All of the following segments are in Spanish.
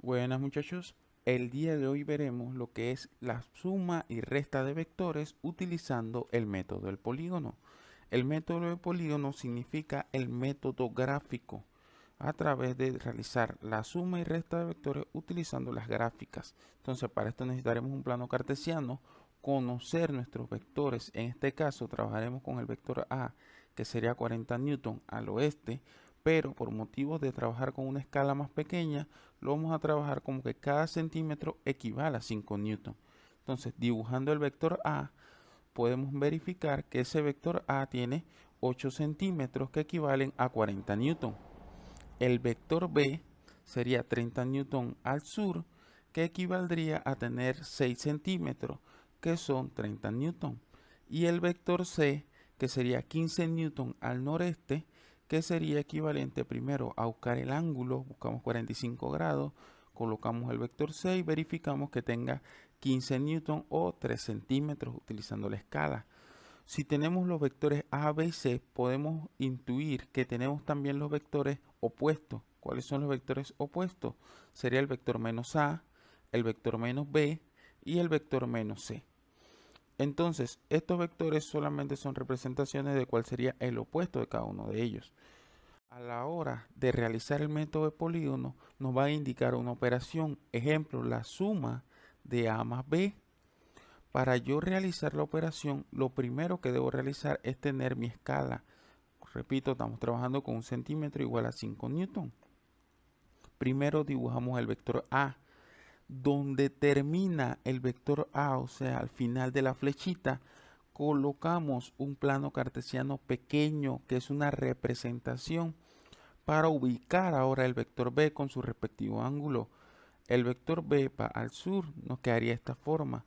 Buenas muchachos, el día de hoy veremos lo que es la suma y resta de vectores utilizando el método del polígono. El método del polígono significa el método gráfico a través de realizar la suma y resta de vectores utilizando las gráficas. Entonces para esto necesitaremos un plano cartesiano, conocer nuestros vectores. En este caso trabajaremos con el vector A, que sería 40 newton al oeste, pero por motivos de trabajar con una escala más pequeña, lo vamos a trabajar como que cada centímetro equivale a 5 newton. Entonces, dibujando el vector A, podemos verificar que ese vector A tiene 8 centímetros que equivalen a 40 newton. El vector B sería 30 newton al sur, que equivaldría a tener 6 centímetros, que son 30 newton. Y el vector C, que sería 15 newton al noreste, que sería equivalente primero a buscar el ángulo, buscamos 45 grados, colocamos el vector C y verificamos que tenga 15 newton o 3 centímetros utilizando la escala. Si tenemos los vectores A, B y C, podemos intuir que tenemos también los vectores opuestos. ¿Cuáles son los vectores opuestos? Sería el vector menos A, el vector menos B y el vector menos C. Entonces, estos vectores solamente son representaciones de cuál sería el opuesto de cada uno de ellos. A la hora de realizar el método de polígono, nos va a indicar una operación. Ejemplo, la suma de A más B. Para yo realizar la operación, lo primero que debo realizar es tener mi escala. Repito, estamos trabajando con un centímetro igual a 5 newton. Primero dibujamos el vector A. Donde termina el vector A, o sea, al final de la flechita, colocamos un plano cartesiano pequeño, que es una representación, para ubicar ahora el vector B con su respectivo ángulo. El vector B va al sur, nos quedaría de esta forma.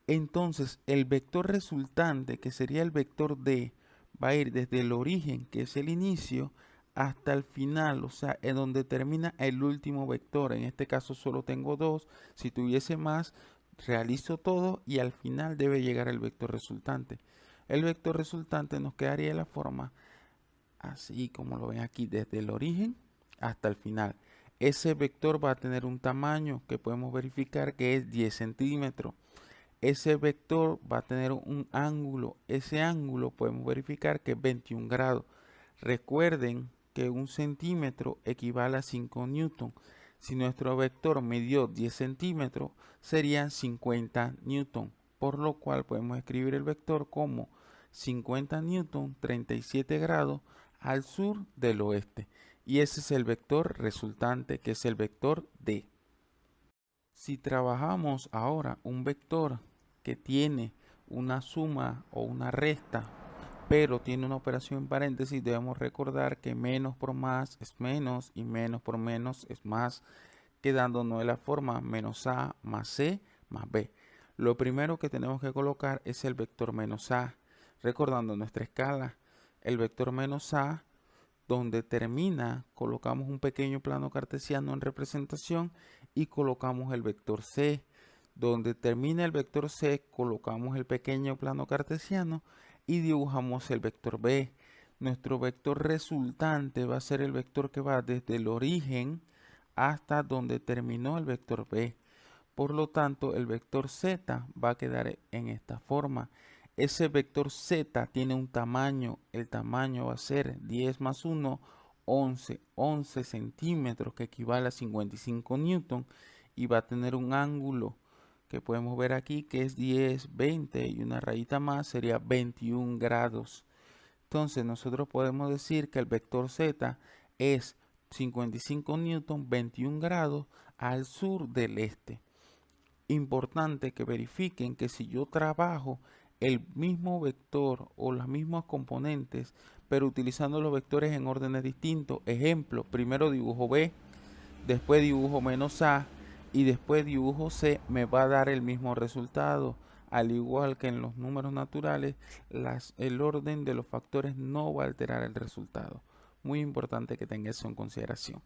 Entonces, el vector resultante, que sería el vector D, va a ir desde el origen, que es el inicio, hasta el final, o sea, en donde termina el último vector. En este caso solo tengo dos. Si tuviese más, realizo todo y al final debe llegar el vector resultante. El vector resultante nos quedaría de la forma así como lo ven aquí, desde el origen hasta el final. Ese vector va a tener un tamaño que podemos verificar que es 10 centímetros. Ese vector va a tener un ángulo. Ese ángulo podemos verificar que es 21 grados. Recuerden que un centímetro equivale a 5 newton. Si nuestro vector midió 10 centímetros, serían 50 newton. Por lo cual podemos escribir el vector como 50 newton, 37 grados al sur del oeste. Y ese es el vector resultante, que es el vector D. Si trabajamos ahora un vector que tiene una suma o una resta, pero tiene una operación en paréntesis, debemos recordar que menos por más es menos y menos por menos es más, quedándonos de la forma menos A más C más B. Lo primero que tenemos que colocar es el vector menos A, recordando nuestra escala. El vector menos A, donde termina, colocamos un pequeño plano cartesiano en representación y colocamos el vector C. Donde termina el vector C, colocamos el pequeño plano cartesiano y dibujamos el vector B. Nuestro vector resultante va a ser el vector que va desde el origen hasta donde terminó el vector B. Por lo tanto, el vector Z va a quedar en esta forma. Ese vector Z tiene un tamaño, el tamaño va a ser 10 más 1, 11 centímetros, que equivale a 55 newton, y va a tener un ángulo que podemos ver aquí que es 10, 20 y una rayita más sería 21 grados. Entonces nosotros podemos decir que el vector Z es 55 newton, 21 grados al sur del este. Importante que verifiquen que si yo trabajo el mismo vector o las mismas componentes, pero utilizando los vectores en órdenes distintos, ejemplo, primero dibujo B, después dibujo menos A y después dibujo C, me va a dar el mismo resultado. Al igual que en los números naturales, el orden de los factores no va a alterar el resultado. Muy importante que tengan eso en consideración.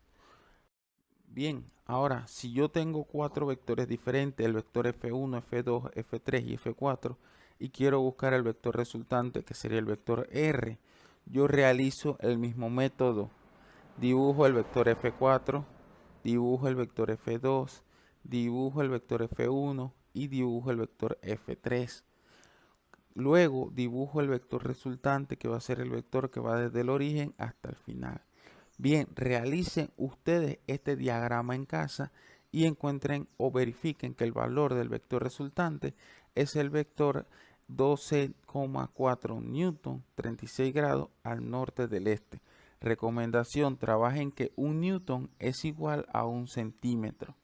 Bien, ahora si yo tengo cuatro vectores diferentes, el vector F1, F2, F3 y F4, y quiero buscar el vector resultante, que sería el vector R, yo realizo el mismo método. Dibujo el vector F4, dibujo el vector F2, dibujo el vector F1 y dibujo el vector F3. Luego dibujo el vector resultante, que va a ser el vector que va desde el origen hasta el final. Bien, realicen ustedes este diagrama en casa y encuentren o verifiquen que el valor del vector resultante es el vector 12,4 newton, 36 grados al norte del este. Recomendación: trabajen que un newton es igual a un centímetro.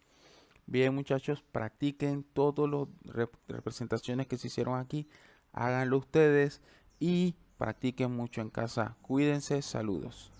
Bien, muchachos, practiquen todas las representaciones que se hicieron aquí, háganlo ustedes y practiquen mucho en casa. Cuídense, saludos.